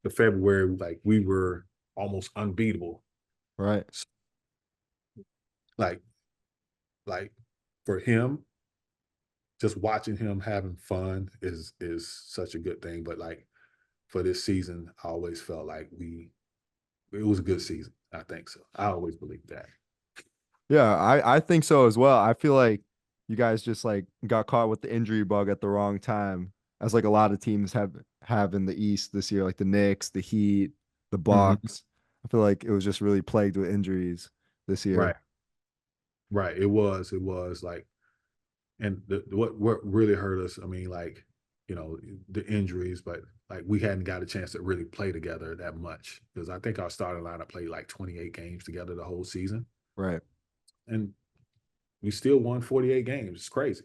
to February, like we were almost unbeatable. Right. Like for him, just watching him having fun is such a good thing. But like for this season, I always felt like it was a good season. I think so. I always believe that. Yeah, I think so as well. I feel like you guys just like got caught with the injury bug at the wrong time, as like a lot of teams have in the East this year, like the Knicks, the Heat, the Bucks. I feel like it was just really plagued with injuries this year. Right. It was like, and what really hurt us, I mean, like, the injuries, but like we hadn't got a chance to really play together that much because I think our starting lineup played like 28 games together the whole season. Right. And we still won 48 games. It's crazy.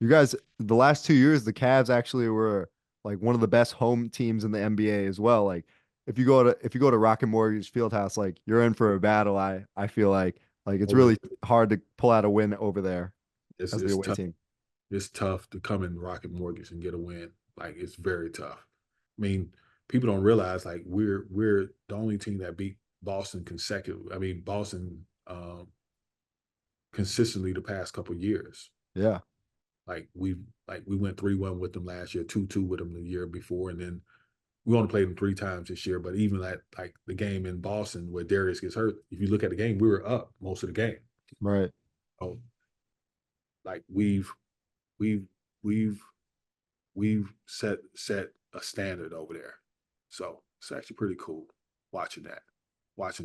You guys, the last 2 years, the Cavs actually were like one of the best home teams in the NBA as well. Like if you go to Rocket Mortgage Fieldhouse, like you're in for a battle. I feel like it's really hard to pull out a win over there as the away tough. team. It's tough to come in Rocket Mortgage and get a win. Like it's very tough. I mean, people don't realize like we're the only team that beat Boston Boston consistently the past couple of years. Yeah. Like we went 3-1 with them last year, 2-2 with them the year before, and then we only played them 3 times this year. But even at like the game in Boston where Darius gets hurt, if you look at the game, we were up most of the game. Right. Oh, like we've set a standard over there. So it's actually pretty cool watching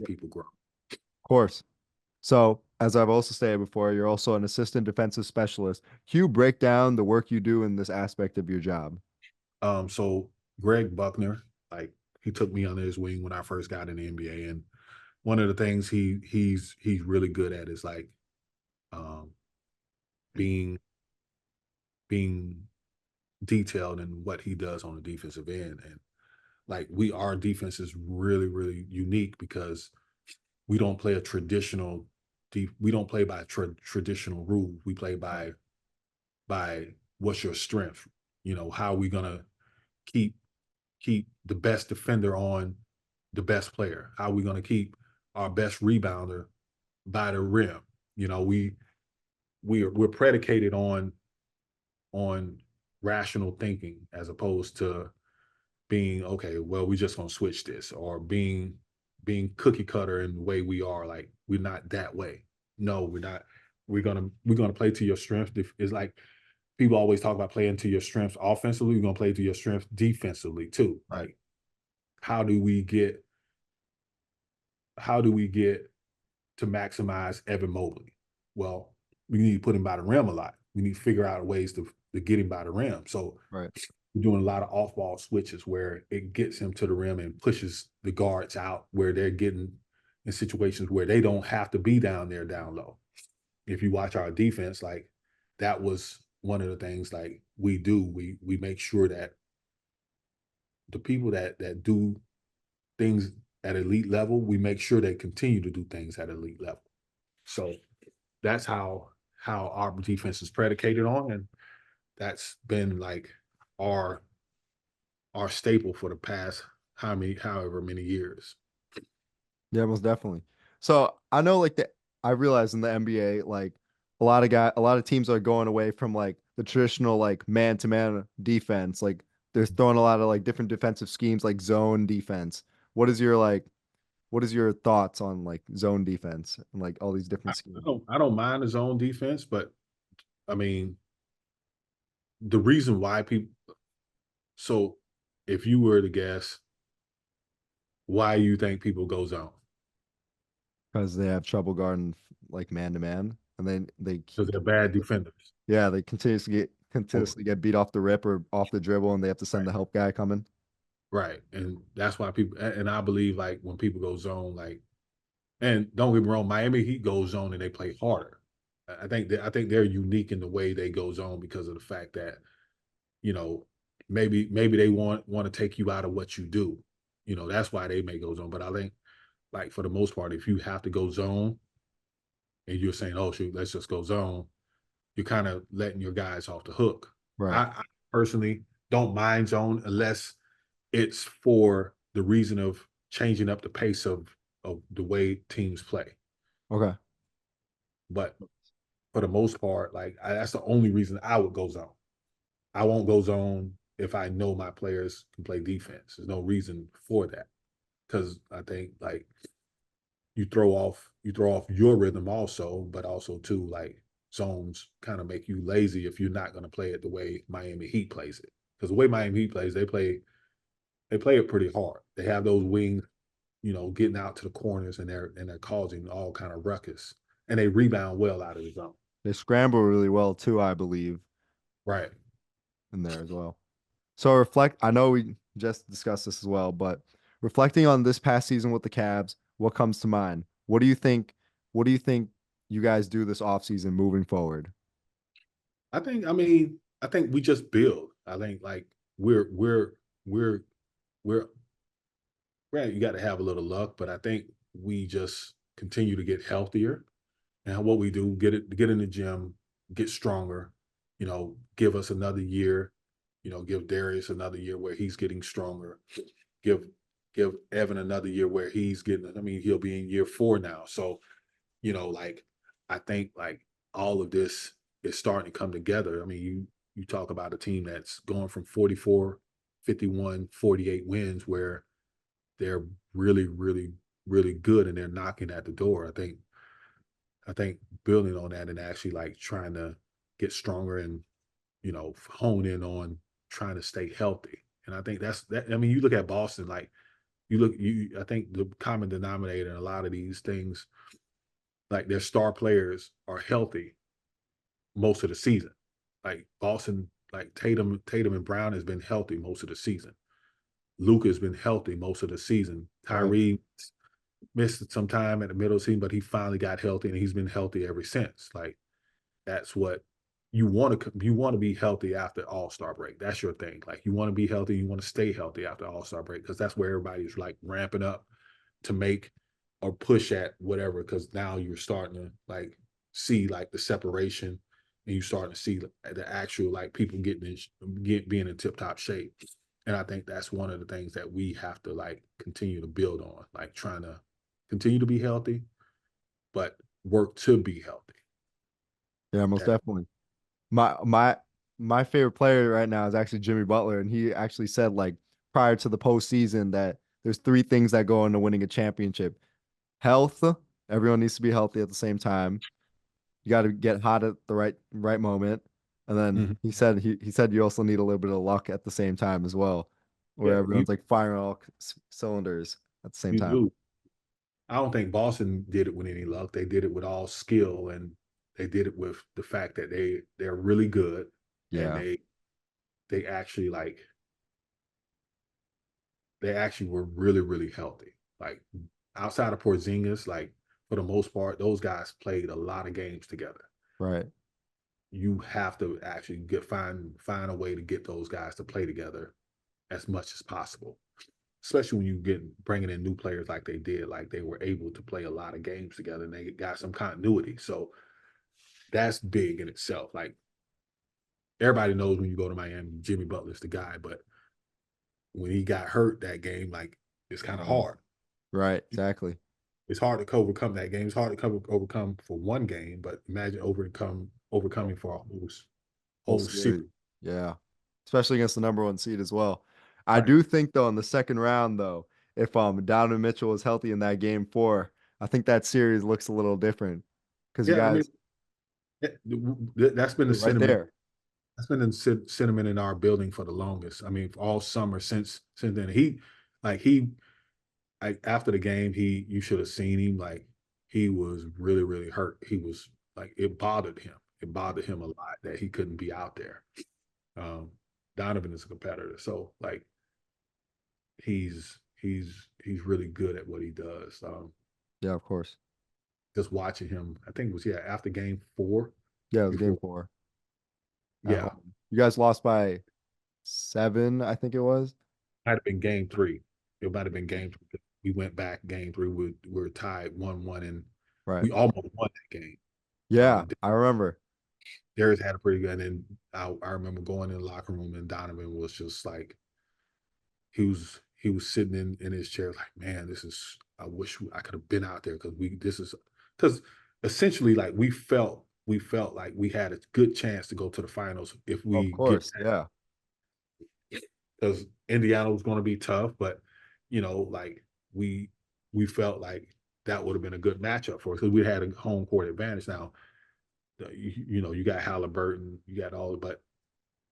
people grow. Of course. So, as I've also stated before, you're also an assistant defensive specialist. Can you break down the work you do in this aspect of your job? So Greg Buckner, like he took me under his wing when I first got in the NBA, and one of the things he's really good at is like being detailed in what he does on the defensive end. And like our defense is really, really unique because we don't play we don't play by traditional rules. We play by what's your strength? How are we gonna keep keep the best defender on the best player? How are we going to keep our best rebounder by the rim? You know, we're predicated on rational thinking as opposed to being, okay, well, we're just gonna switch this, or being cookie cutter in the way we are. Like, we're not that way. No, we're not. We're gonna play to your strength. It's like people always talk about playing to your strengths offensively. We're gonna play to your strength defensively too. Like, how do we get to maximize Evan Mobley? Well, we need to put him by the rim a lot. We need to figure out ways to get him by the rim. So Right. we're doing a lot of off-ball switches where it gets him to the rim and pushes the guards out, where they're getting in situations where they don't have to be down there down low. If you watch our defense, like, that was one of the things like we do. We make sure that the people that do things at elite level, we make sure they continue to do things at elite level. So that's how our defense is predicated on, and that's been like our staple for the past however many years. Yeah, most definitely. So I know like I realize in the NBA, like a lot of teams are going away from like the traditional like man-to-man defense. Like they're throwing a lot of like different defensive schemes like zone defense. What is your thoughts on like zone defense and like all these different schemes? I don't mind the zone defense, but I mean, the reason why people, so if you were to guess why you think people go zone, Because they have trouble guarding like man-to-man, and then because they're bad defenders. yeah, they continuously get beat off the rip or off the dribble, and they have to send Right. the help guy coming. Right. And that's why people, and I believe like when people go zone, like, and don't get me wrong, Miami Heat goes zone and they play harder. I think they're unique in the way they go zone because of the fact that, you know, maybe they want to take you out of what you do. You know, that's why they may go zone. But I think, like, for the most part, if you have to go zone and you're saying, oh shoot, let's just go zone, you're kind of letting your guys off the hook. Right. I personally don't mind zone unless it's for the reason of changing up the pace of the way teams play. Okay. But for the most part, like, that's the only reason I would go zone. I won't go zone if I know my players can play defense. There's no reason for that, because I think like you throw off your rhythm also, but also too, like, zones kind of make you lazy if you're not going to play it the way Miami Heat plays it. Because the way Miami Heat plays, they play it pretty hard. They have those wings, you know, getting out to the corners, and they're causing all kind of ruckus, and they rebound well out of the zone. They scramble really well too, I believe, Right. in there as well. So I know we just discussed this as well, but reflecting on this past season with the Cavs, what comes to mind? What do you think you guys do this offseason moving forward? I think we just build. I think like we're we're we're right. You got to have a little luck, but I think we just continue to get healthier. And what we do, get in the gym, get stronger, you know, give us another year, you know, give Darius another year where he's getting stronger, give Evan another year where he's getting, I mean, he'll be in year 4 now. So, you know, like, I think like all of this is starting to come together. I mean, you talk about a team that's going from 44, 51, 48 wins, where they're really, really, really good and they're knocking at the door. I think building on that and actually like trying to get stronger and, you know, hone in on trying to stay healthy. And I think that's that. I mean, you look at Boston, like I think the common denominator in a lot of these things, like, their star players are healthy most of the season. Like Boston, like Tatum and Brown has been healthy most of the season. Luka has been healthy most of the season. Right. Kyrie missed some time at the middle of the season, but he finally got healthy and he's been healthy ever since. Like, that's what you want to be healthy after All-Star break. That's your thing. Like, you want to be healthy, you want to stay healthy after All-Star break, because that's where everybody's like ramping up to make or push at whatever, because now you're starting to like see like the separation, and you starting to see the actual like people being in tip-top shape. And I think that's one of the things that we have to like continue to build on, like trying to continue to be healthy, but work to be healthy. Yeah, most definitely. My favorite player right now is actually Jimmy Butler, and he actually said like prior to the postseason that there's three things that go into winning a championship: health. Everyone needs to be healthy at the same time. You got to get hot at the right moment, and then Mhm. he said you also need a little bit of luck at the same time as well, where Yeah, everyone's like firing all cylinders at the same you time. do. I don't think Boston did it with any luck. They did it with all skill, and they did it with the fact that they're really good, and Yeah, they actually like they actually were really, really healthy. Like outside of Porzingis, like for the most part, those guys played a lot of games together. right. You have to actually find a way to get those guys to play together as much as possible. Especially when you get bringing in new players like they did, like they were able to play a lot of games together and they got some continuity. So that's big in itself. Like everybody knows when you go to Miami, Jimmy Butler's the guy, but when he got hurt that game, like it's kind of hard. Right, exactly. It's hard to overcome that game. It's hard to overcome for one game, but imagine overcoming for a Whole whole series. series. Yeah. Especially against the number one seed as well. I Right. do think though in the second round though, if Donovan Mitchell is healthy in that game four, I think that series looks a little different. Because you Yeah, I mean, guys that's been the are right sentiment. there. That's been the sentiment in our building for the longest. I mean, all summer since then. Like after the game, you should have seen him. Like he was really, really hurt. He was like it bothered him. It bothered him a lot that he couldn't be out there. Um, Donovan is a competitor, so like he's really good at what he does. Yeah, of course. Just watching him, I think it was after game 4, Yeah, it was game before four at yeah, home. You guys lost by 7, I think it was. might have been game 3. It might have been game 3. We went back game 3. We were tied 1-1, and Right. we almost won that game. Yeah, I remember. Darius had a pretty good, and then I remember going in the locker room, and Donovan was just like he was sitting in his chair like, man, this is I wish I could have been out there because essentially like we felt like we had a good chance to go to the finals if Of we get course. Yeah. because Indiana was going to be tough, but like we felt like that would have been a good matchup for us because we had a home court advantage. Now, you got Halliburton, you got all, but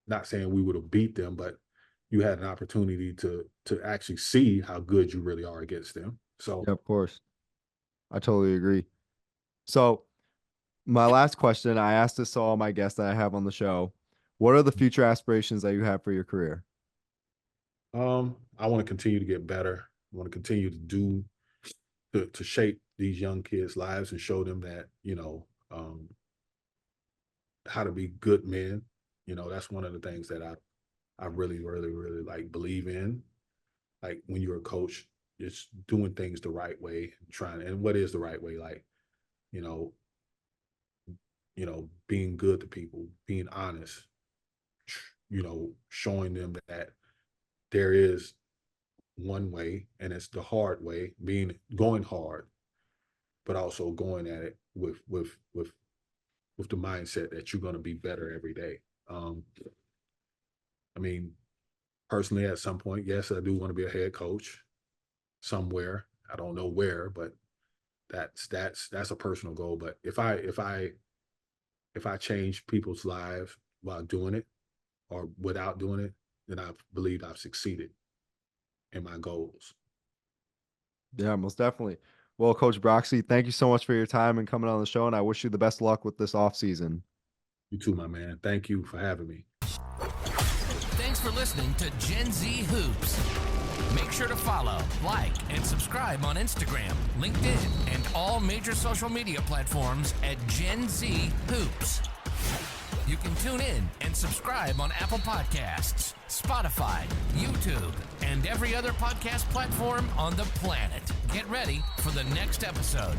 not saying we would have beat them, but you had an opportunity to actually see how good you really are against them. So, Yeah, of course. I totally agree. So my last question, I asked this to all my guests that I have on the show. What are the future aspirations that you have for your career? I want to continue to get better. I want to continue to shape these young kids' lives and show them that how to be good men. That's one of the things that I really, really, really like believe in. Like when you're a coach, just doing things the right way, and what is the right way? Like, you know, being good to people, being honest, showing them that there is one way and it's the hard way, going hard, but also going at it with the mindset that you're going to be better every day. I mean, personally, at some point, yes, I do want to be a head coach somewhere. I don't know where, but that's a personal goal. But if I change people's lives while doing it or without doing it, then I believe I've succeeded in my goals. Yeah, most definitely. Well, Coach Broxsie, thank you so much for your time and coming on the show, and I wish you the best luck with this offseason. You too, my man. Thank you for having me. Thanks for listening to Gen Z Hoops. Make sure to follow, like, and subscribe on Instagram, LinkedIn, and all major social media platforms at Gen Z Hoops. You can tune in and subscribe on Apple Podcasts, Spotify, YouTube, and every other podcast platform on the planet. Get ready for the next episode.